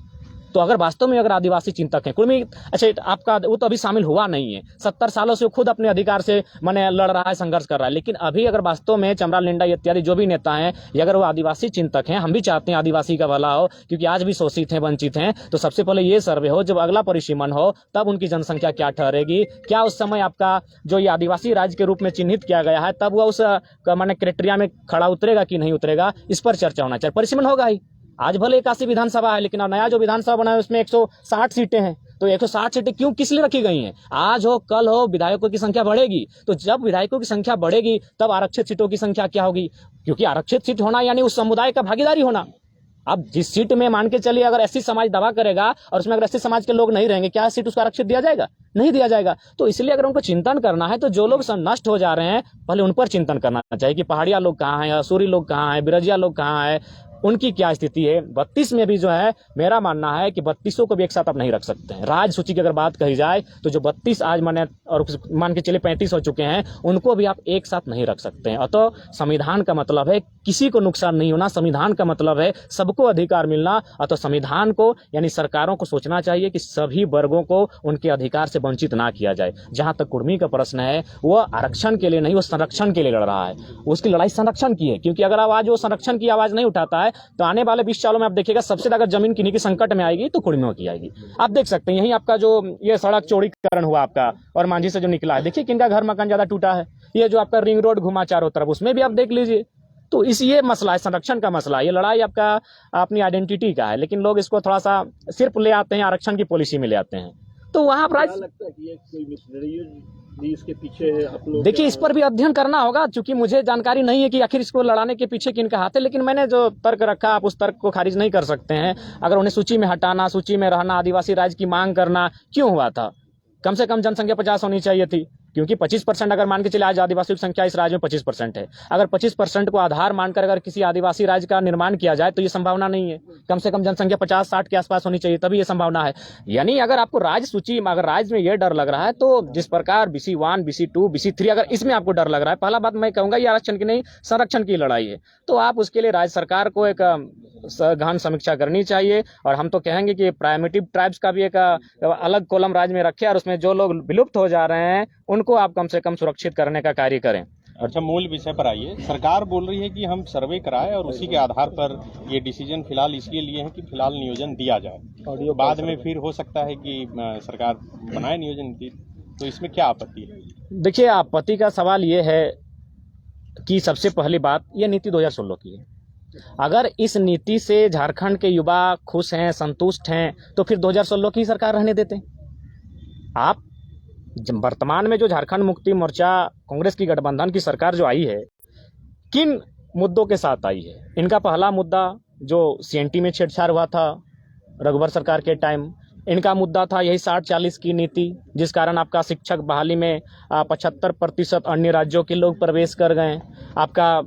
तो अगर वास्तव में अगर आदिवासी चिंतक हैं कुर्मी, अच्छा आपका वो तो अभी शामिल हुआ नहीं है, 70 सालों से खुद अपने अधिकार से माने लड़ रहा है, संघर्ष कर रहा है। लेकिन अभी अगर वास्तव में चमरा लिंडा इत्यादि जो भी नेता हैं, ये अगर वो आदिवासी चिंतक हैं, हम भी चाहते हैं आदिवासी का भला हो, क्योंकि आज भी शोषित हैं, वंचित हैं, तो सबसे पहले ये सर्वे हो, जब अगला परिसीमन हो तब उनकी जनसंख्या क्या ठहरेगी, क्या उस समय आपका जो ये आदिवासी राज्य के रूप में चिन्हित किया गया है तब वह उस माने क्राइटेरिया में खड़ा उतरेगा कि नहीं उतरेगा, इस पर चर्चा होना चाहिए। परिसीमन होगा ही। आज भले 81 विधानसभा है, लेकिन नया जो विधानसभा बना है उसमें 160 सीटें हैं। तो 160 सीटें क्यों, किस लिए रखी गई हैं? आज हो कल हो विधायकों की संख्या बढ़ेगी, तो जब विधायकों की संख्या बढ़ेगी तब आरक्षित सीटों की संख्या क्या होगी? क्योंकि आरक्षित सीट होना यानी उस समुदाय का भागीदारी होना। अब जिस सीट में मान के चलिए अगर SC समाज दवा करेगा और उसमें अगर SC समाज के लोग नहीं रहेंगे, क्या सीट उसको आरक्षित दिया जाएगा? नहीं दिया जाएगा। तो इसलिए अगर उनको चिंतन करना है तो जो लोग नष्ट हो जा रहे हैं पहले उन पर चिंतन करना चाहिए कि पहाड़िया लोग कहाँ हैं, असूरी लोग कहाँ हैं, बिरजिया लोग कहाँ हैं, उनकी क्या स्थिति है। 32 में भी जो है मेरा मानना है कि 32 को भी एक साथ आप नहीं रख सकते हैं। राज्य सूची की अगर बात कही जाए तो जो 32 आज माने और मान के चलिए 35 हो चुके हैं, उनको भी आप एक साथ नहीं रख सकते हैं। अतः संविधान का मतलब है किसी को नुकसान नहीं होना, संविधान का मतलब है सबको अधिकार मिलना। अतः संविधान को यानी सरकारों को सोचना चाहिए कि सभी वर्गों को उनके अधिकार से वंचित ना किया जाए। जहां तक कुर्मी का प्रश्न है, वो आरक्षण के लिए नहीं, वो संरक्षण के लिए लड़ रहा है। उसकी लड़ाई संरक्षण की है, क्योंकि अगर आवाज वो संरक्षण की आवाज नहीं उठाता है तो आने वाले 20 सालों में आप देखिएगा सबसे ज्यादा जमीन किन्हीं की संकट में आएगी तो कुर्मियों की आएगी। आप देख सकते हैं यही आपका जो ये सड़क चौड़ीकरण हुआ आपका और मांझी से जो निकला है, देखिए किनका घर मकान ज्यादा टूटा है। ये जो आपका रिंग रोड घुमा चारों तरफ, उसमें भी आप देख लीजिए। तो ये मसला है, संरक्षण का मसला है। ये लड़ाई आपका अपनी आइडेंटिटी का है, लेकिन लोग इसको थोड़ा सा सिर्फ ले आते हैं, आरक्षण की पॉलिसी में ले आते हैं। तो वहाँ राज लगता है कि ये कोई मिशनरी भी इसके पीछे है? आप लोग देखिए, इस पर भी अध्ययन करना होगा, क्योंकि मुझे जानकारी नहीं है कि आखिर इसको लड़ाने के पीछे किनका हाथ है। लेकिन मैंने जो तर्क रखा, आप उस तर्क को खारिज नहीं कर सकते हैं। अगर उन्हें सूची में हटाना, सूची में रहना, आदिवासी राज्य की मांग करना क्यों हुआ था? कम से कम जनसंख्या 50 होनी चाहिए थी, क्योंकि 25% अगर मान के चले, आज आदिवासियों की संख्या इस राज्य में 25% है। अगर 25% को आधार मानकर अगर किसी आदिवासी राज्य का निर्माण किया जाए तो ये संभावना नहीं है। कम से कम जनसंख्या 50-60 के आसपास होनी चाहिए, तभी ये संभावना है। यानी अगर आपको राज्य सूची, अगर राज्य में ये डर लग रहा है, तो जिस प्रकार BC1, BC2, BC3 अगर इसमें आपको डर लग रहा है, पहला बात मैं कहूँगा ये आरक्षण की नहीं, संरक्षण की लड़ाई है। तो आप उसके लिए राज्य सरकार को एक गहन समीक्षा करनी चाहिए। और हम तो कहेंगे कि प्राइमेटिव ट्राइब्स का भी एक अलग कॉलम राज्य में रखे, और उसमें जो लोग विलुप्त हो जा रहे हैं उनको आप कम से कम सुरक्षित करने का कार्य करें। अच्छा, मूल विषय पर आइए। सरकार बोल रही है कि हम सर्वे कराएं और उसी के आधार पर ये डिसीजन फिलहाल इसलिए लिए हैं कि फिलहाल नियोजन दिया जाए, बाद में फिर हो सकता है कि सरकार बनाए नियोजन नीति। तो इसमें क्या आपत्ति है? देखिए, आपत्ति का सवाल ये है कि सबसे पहली बात, ये नीति 2016 की है। अगर इस नीति से झारखंड के युवा खुश हैं, संतुष्ट हैं, तो फिर 2016 की सरकार रहने देते। आप वर्तमान में जो झारखंड मुक्ति मोर्चा कांग्रेस की गठबंधन की सरकार जो आई है, किन मुद्दों के साथ आई है? इनका पहला मुद्दा जो CNT में छेड़छाड़ हुआ था रघुवर सरकार के टाइम, इनका मुद्दा था यही 60-40 की नीति, जिस कारण आपका शिक्षक बहाली में 75% अन्य राज्यों के लोग प्रवेश कर गए। आपका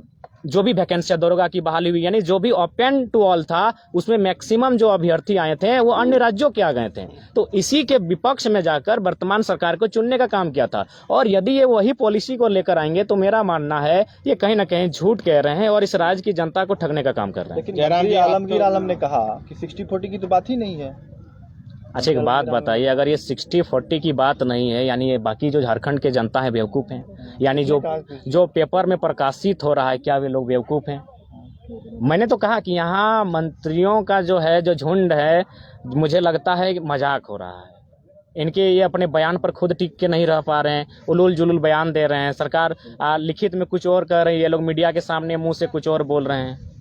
जो भी वैकेंसी दरोगा की बहाली हुई, यानी जो भी ओपन टू ऑल था, उसमें मैक्सिमम जो अभ्यर्थी आए थे वो अन्य राज्यों के आ गए थे। तो इसी के विपक्ष में जाकर वर्तमान सरकार को चुनने का काम किया था। और यदि ये वही पॉलिसी को लेकर आएंगे तो मेरा मानना है ये कहीं ना कहीं झूठ कह रहे हैं और इस राज्य की जनता को ठगने का काम कर रहे हैं। लेकिन मंत्री आलमगीर आलम ने कहा कि 60-40 की तो बात ही नहीं है। अच्छा, एक बात बताइए, अगर ये 60-40 की बात नहीं है, यानी ये बाकी जो झारखंड के जनता है बेवकूफ़ हैं? यानी जो पेपर में प्रकाशित हो रहा है, क्या वे लोग बेवकूफ़ हैं? मैंने तो कहा कि यहाँ मंत्रियों का जो है, जो झुंड है, मुझे लगता है कि मजाक हो रहा है। इनके ये अपने बयान पर खुद टिक के नहीं रह पा रहे हैं, उलूल जुलूल बयान दे रहे हैं। सरकार लिखित में कुछ और कर रही है, ये लोग मीडिया के सामने मुँह से कुछ और बोल रहे हैं।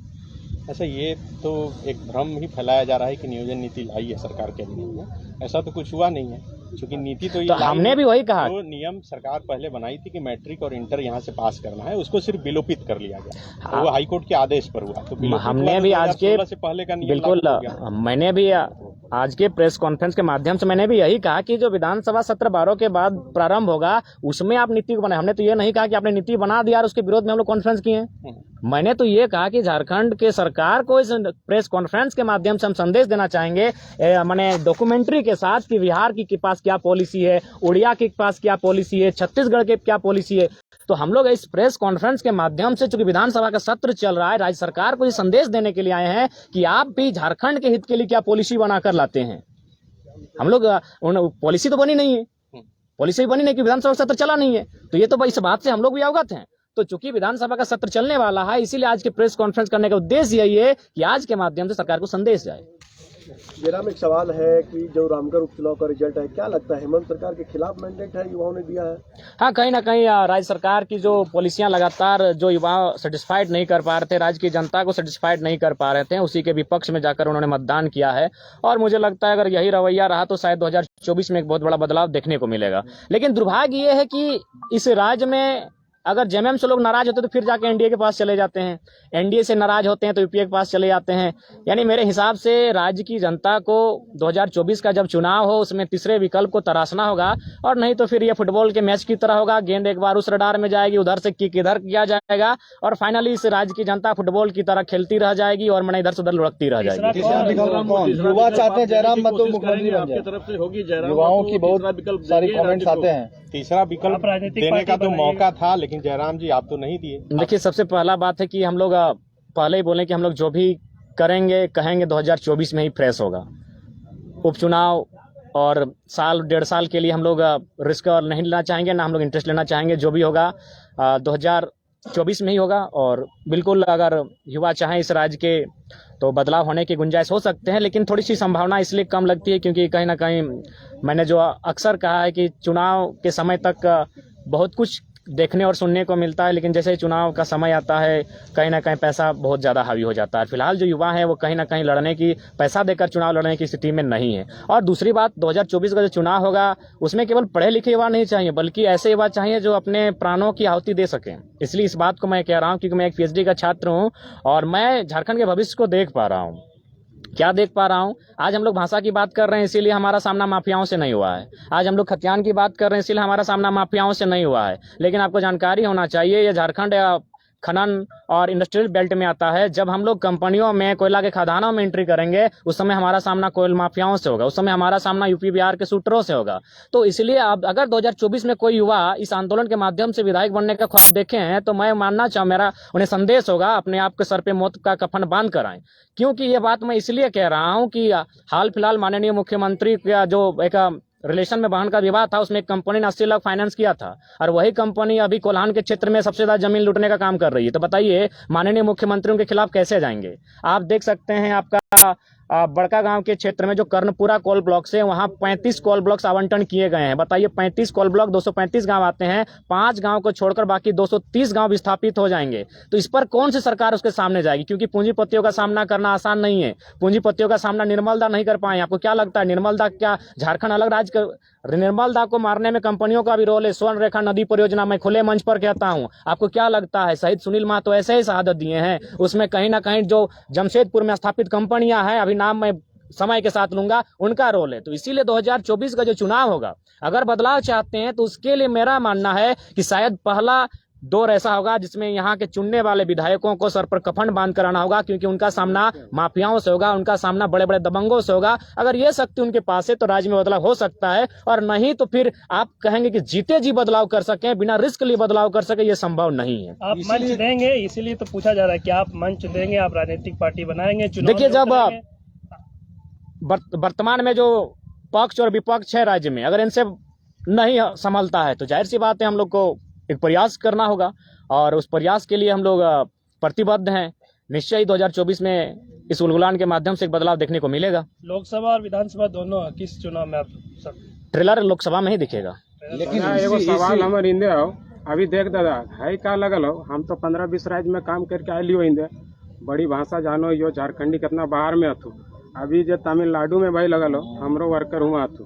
अच्छा, ये तो एक भ्रम ही फैलाया जा रहा है कि नियोजन नीति लाई है सरकार के लिए। ऐसा तो कुछ हुआ नहीं है, क्योंकि नीति तो ये तो हमने भी वही कहा। जो नियम सरकार पहले बनाई थी कि मैट्रिक और इंटर यहाँ से पास करना है, उसको सिर्फ विलोपित कर लिया गया। तो वो हाईकोर्ट के आदेश पर हुआ। तो हमने भी आज के से पहले का नियम बिल्कुल, मैंने भी आज के प्रेस कॉन्फ्रेंस के माध्यम से मैंने भी यही कहा कि जो विधानसभा सत्र 12 के बाद प्रारंभ होगा, उसमें आप नीति को बनाए। हमने तो ये नहीं कहा कि आपने नीति बना दिया और उसके विरोध में हम लोग कॉन्फ्रेंस किए हैं। मैंने तो ये कहा कि झारखंड के सरकार को इस प्रेस कॉन्फ्रेंस के माध्यम से हम संदेश देना चाहेंगे, मैंने डॉक्यूमेंट्री के साथ, कि बिहार के पास क्या पॉलिसी है, उड़िया के पास क्या पॉलिसी है, छत्तीसगढ़ के क्या पॉलिसी है। तो हम लोग इस प्रेस कॉन्फ्रेंस के माध्यम से, चूंकि विधानसभा का सत्र चल रहा है, राज्य सरकार को ये संदेश देने के लिए आए हैं कि आप भी झारखंड के हित के लिए क्या पॉलिसी बनाकर लाते हैं। हम लोग पॉलिसी तो बनी नहीं है, पॉलिसी बनी नहीं कि विधानसभा सत्र चला नहीं है। तो ये तो इस बात से हम लोग भी अवगत हैं। तो चूंकि विधानसभा का सत्र चलने वाला है, इसीलिए आज के प्रेस कॉन्फ्रेंस करने का उद्देश्य यही है कि आज के माध्यम से सरकार को संदेश जाए। जयराम, एक सवाल है कि जो रामगढ़ उपचुनाव का रिजल्ट है, क्या लगता है हेमंत सरकार के खिलाफ मैंडेट है, युवाओं ने दिया है? हाँ, कहीं ना कहीं राज्य सरकार की जो पॉलिसियां लगातार जो युवा सेटिस्फाइड नहीं कर पा रहे थे, राज्य की जनता को सेटिस्फाइड नहीं कर पा रहे थे, उसी के विपक्ष में जाकर उन्होंने मतदान किया है। और मुझे लगता है अगर यही रवैया रहा तो शायद 2024 में एक बहुत बड़ा बदलाव देखने को मिलेगा। लेकिन दुर्भाग्य ये है कि इस राज्य में अगर जेएमएम से लोग नाराज होते तो फिर जाके एनडीए के पास चले जाते हैं, एनडीए से नाराज होते हैं तो यूपीए के पास चले जाते हैं। यानी मेरे हिसाब से राज्य की जनता को 2024 का जब चुनाव हो, उसमें तीसरे विकल्प को तराशना होगा, और नहीं तो फिर ये फुटबॉल के मैच की तरह होगा, गेंद एक बार उस रडार में जाएगी, उधर से किक इधर किया जाएगा, और फाइनली इस राज्य की जनता फुटबॉल की तरह खेलती रह जाएगी और मैंने इधर से उधर लुढ़कती रह जाएगी। युवा चाहते हैं जयराम मतो मुख्यमंत्री बन जाए, युवाओं की बहुत सारी कमेंट्स आते हैं। तीसरा विकल्प देने का तो मौका था, लेकिन जयराम जी आप तो नहीं दिए। देखिए, सबसे पहला बात है कि हम लोग पहले ही बोलें कि हम लोग जो भी करेंगे कहेंगे 2024 में ही फ्रेश होगा। उपचुनाव और साल 1.5 साल के लिए हम लोग रिस्क नहीं लेना चाहेंगे, ना हम लोग इंटरेस्ट लेना चाहेंगे। जो भी होगा 2024 में ही होगा। और बिल्कुल अगर युवा चाहें इस राज्य के तो बदलाव होने की गुंजाइश हो सकते हैं, लेकिन थोड़ी सी संभावना इसलिए कम लगती है क्योंकि कहीं ना कहीं मैंने जो अक्सर कहा है कि चुनाव के समय तक बहुत कुछ देखने और सुनने को मिलता है, लेकिन जैसे ही चुनाव का समय आता है कहीं ना कहीं पैसा बहुत ज़्यादा हावी हो जाता है। फिलहाल जो युवा है वो कहीं ना कहीं लड़ने की, पैसा देकर चुनाव लड़ने की स्थिति में नहीं है। और दूसरी बात, 2024 का जो चुनाव होगा उसमें केवल पढ़े लिखे युवा नहीं चाहिए, बल्कि ऐसे युवा चाहिए जो अपने प्राणों की आहुति दे सकें। इसलिए इस बात को मैं कह रहा हूँ, क्योंकि मैं एक PhD का छात्र हूँ और मैं झारखंड के भविष्य को देख पा रहा हूँ। क्या देख पा रहा हूँ? आज हम लोग भाषा की बात कर रहे हैं, इसीलिए हमारा सामना माफियाओं से नहीं हुआ है। आज हम लोग खतियान की बात कर रहे हैं, इसीलिए हमारा सामना माफियाओं से नहीं हुआ है। लेकिन आपको जानकारी होना चाहिए, ये झारखंड या खनन और इंडस्ट्रियल बेल्ट में आता है। जब हम लोग कंपनियों में, कोयला के खदानों में एंट्री करेंगे, उस समय हमारा सामना कोयल माफियाओं से होगा, उस समय हमारा सामना यूपी बिहार के शूटरों से होगा। तो इसलिए अब अगर 2024 में कोई युवा इस आंदोलन के माध्यम से विधायक बनने का ख्वाब देखे हैं, तो मैं मानना चाहूँ, मेरा उन्हें संदेश होगा, अपने आप के सर पे मौत का कफन बांध कर आए। क्योंकि ये बात मैं इसलिए कह रहा हूँ कि हाल फिलहाल माननीय मुख्यमंत्री का जो एक रिलेशन में वाहन का विवाद था, उसमें एक कंपनी ने 80 लाख फाइनेंस किया था और वही कंपनी अभी कोल्हान के क्षेत्र में सबसे ज्यादा जमीन लूटने का काम कर रही है। तो बताइए माननीय मुख्यमंत्रियों के खिलाफ कैसे जाएंगे? आप देख सकते हैं, आपका बड़का गांव के क्षेत्र में जो कर्णपुरा कोल ब्लॉक से, वहां 35 कोल ब्लॉक्स आवंटन किए गए हैं। बताइए 35 कोल ब्लॉक, 235 गांव आते हैं, 5 गांव को छोड़कर बाकी 230 गांव विस्थापित हो जाएंगे। तो इस पर कौन सी सरकार उसके सामने जाएगी? क्योंकि पूंजीपतियों का सामना करना आसान नहीं है। पूंजीपतियों का सामना निर्मल दा नहीं कर पाए। आपको क्या लगता है निर्मल दा क्या झारखंड अलग राज्य का? निर्मल दा को मारने में कंपनियों का भी रोल है। स्वर्ण रेखा नदी परियोजना मैं खुले मंच पर कहता हूं, आपको क्या लगता है शहीद सुनील महतो ऐसे ही शहादत दिए हैं? उसमें कहीं ना कहीं जो जमशेदपुर में स्थापित कंपनियां हैं, अभी नाम मैं समय के साथ लूंगा, उनका रोल है। तो इसीलिए 2024 का जो चुनाव होगा, अगर बदलाव चाहते हैं तो उसके लिए मेरा मानना है कि शायद पहला दौर ऐसा होगा जिसमें यहाँ के चुनने वाले विधायकों को सर पर कफन बांध कर आना होगा, क्योंकि उनका सामना माफियाओं से होगा, उनका सामना बड़े बड़े दबंगों से होगा। अगर ये शक्ति उनके पास है तो राज्य में बदलाव हो सकता है, और नहीं तो फिर आप कहेंगे कि जीते जी बदलाव कर सके, बिना रिस्क लिए बदलाव कर सके, ये संभव नहीं है। आप मंच देंगे, इसीलिए तो पूछा जा रहा है कि आप मंच देंगे, आप राजनीतिक पार्टी बनाएंगे, चुनाव देखिए, जब वर्तमान में जो पक्ष और विपक्ष है राज्य में, अगर इनसे नहीं संभलता है तो जाहिर सी बात है हम लोग को एक प्रयास करना होगा, और उस प्रयास के लिए हम लोग प्रतिबद्ध हैं। निश्चय ही 2024 में इस उलगुलान के माध्यम से एक बदलाव देखने को मिलेगा। लोकसभा और विधानसभा दोनों किस चुनाव में आप सब ट्रेलर लोकसभा में ही दिखेगा। लेकिन एगो सवाल हमारे इंदे हो, अभी देख दादा है का लगल हो, हम तो 15-20 राज्य में काम करके आये हो, इंदे बड़ी भाषा जानो, यो झारखंडी कितना बाहर में अथु। अभी जो तमिलनाडु में भाई लगल हो, हमरो वर्कर हुआ अथु,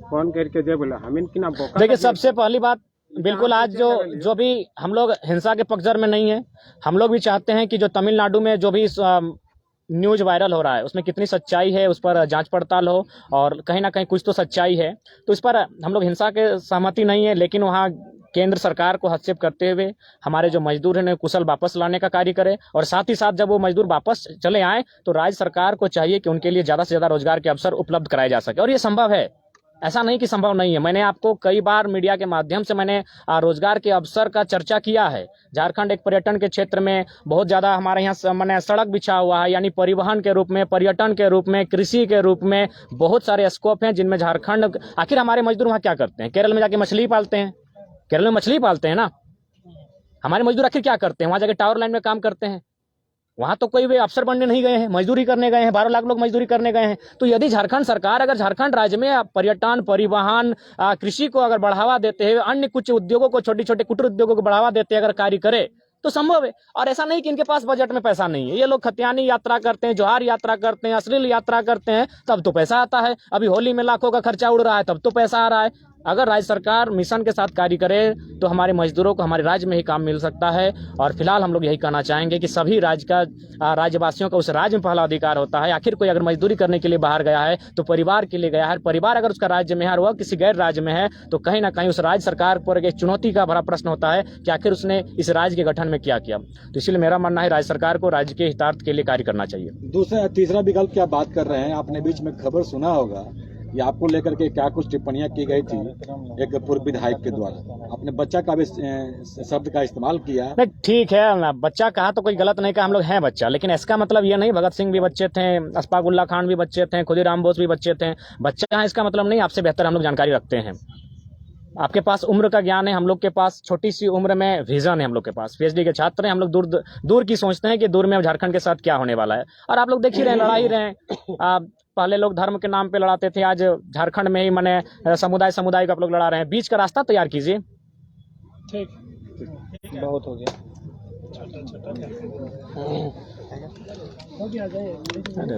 फोन करके दे बोला हमिन की ना। देखिए, सबसे पहली बात, बिल्कुल आज जो भी हम लोग हिंसा के पक्षधर में नहीं है। हम लोग भी चाहते हैं कि जो तमिलनाडु में जो भी न्यूज वायरल हो रहा है उसमें कितनी सच्चाई है, उस पर जांच पड़ताल हो, और कहीं ना कहीं कुछ तो सच्चाई है। तो इस पर हम लोग हिंसा के सहमति नहीं है, लेकिन वहाँ केंद्र सरकार को हस्तक्षेप करते हुए हमारे जो मजदूर हैं कुशल वापस लाने का कार्य करें, और साथ ही साथ जब वो मजदूर वापस चले आए तो राज्य सरकार को चाहिए कि उनके लिए ज़्यादा से ज़्यादा रोजगार के अवसर उपलब्ध कराए जा सके। और ये संभव है, ऐसा नहीं कि संभव नहीं है। मैंने आपको कई बार मीडिया के माध्यम से मैंने रोजगार के अवसर का चर्चा किया है। झारखंड एक पर्यटन के क्षेत्र में बहुत ज़्यादा हमारे यहाँ मैंने सड़क बिछा हुआ है, यानी परिवहन के रूप में, पर्यटन के रूप में, कृषि के रूप में बहुत सारे स्कोप हैं जिनमें झारखंड। आखिर हमारे मजदूर वहाँ क्या करते हैं? केरल में जाके मछली पालते हैं, केरल में मछली पालते हैं ना। हमारे मजदूर आखिर क्या करते हैं? वहाँ जाके टावर लाइन में काम करते हैं। वहाँ तो कोई भी अफसर बनने नहीं गए हैं, मजदूरी करने गए हैं। 12 लाख लोग मजदूरी करने गए हैं। तो यदि झारखंड सरकार अगर झारखंड राज्य में पर्यटन, परिवहन, कृषि को अगर बढ़ावा देते हैं, अन्य कुछ उद्योगों को, छोटे छोटे कुटीर उद्योगों को बढ़ावा देते हैं अगर कार्य करे तो संभव है। और ऐसा नहीं कि इनके पास बजट में पैसा नहीं है। ये लोग खतियानी यात्रा करते हैं, जोहार यात्रा करते हैं, अश्लील यात्रा करते हैं, तब तो पैसा आता है। अभी होली में लाखों का खर्चा उड़ रहा है, तब तो पैसा आ रहा है। अगर राज्य सरकार मिशन के साथ कार्य करे तो हमारे मजदूरों को हमारे राज्य में ही काम मिल सकता है। और फिलहाल हम लोग यही कहना चाहेंगे कि सभी राज्यवासियों का उस राज्य में पहला अधिकार होता है। आखिर कोई अगर मजदूरी करने के लिए बाहर गया है तो परिवार के लिए गया है। परिवार अगर उसका राज्य में है और वह किसी गैर राज्य में है तो कहीं ना कहीं उस राज्य सरकार पर एक चुनौती का भरा प्रश्न होता है कि आखिर उसने इस राज्य के गठन में क्या किया। तो इसलिए मेरा मानना है राज्य सरकार को राज्य के हितार्थ के लिए कार्य करना चाहिए। तीसरा विकल्प की आप बात कर रहे हैं, आपने बीच में खबर सुना होगा, ये आपको लेकर के क्या कुछ टिप्पणियां की गई थी एक पूर्व विधायक के द्वारा। आपने बच्चा का भी शब्द का इस्तेमाल किया। नहीं, ठीक है, बच्चा कहा तो कोई गलत नहीं कहा, हम लोग हैं बच्चा, लेकिन इसका मतलब ये नहीं भगत सिंह भी बच्चे थे, अशफाक उल्लाह खान भी बच्चे थे, खुदीराम बोस भी बच्चे थे। बच्चा है इसका मतलब नहीं, आपसे बेहतर हम लोग जानकारी रखते हैं। आपके पास उम्र का ज्ञान है, हम लोग के पास छोटी सी उम्र में विजन है। हम लोग के पास PhD के छात्र हैं, हम लोग दूर की सोचते हैं कि दूर में झारखंड के साथ क्या होने वाला है। और आप लोग देख ही रहे हैं, लड़ा ही रहे हैं। पहले लोग धर्म के नाम पे लड़ाते थे, आज झारखंड में ही मैंने समुदाय को आप लोग लड़ा रहे हैं। बीच का रास्ता तैयार कीजिए। ठीक। बहुत हो गया। हो गया जाए। अरे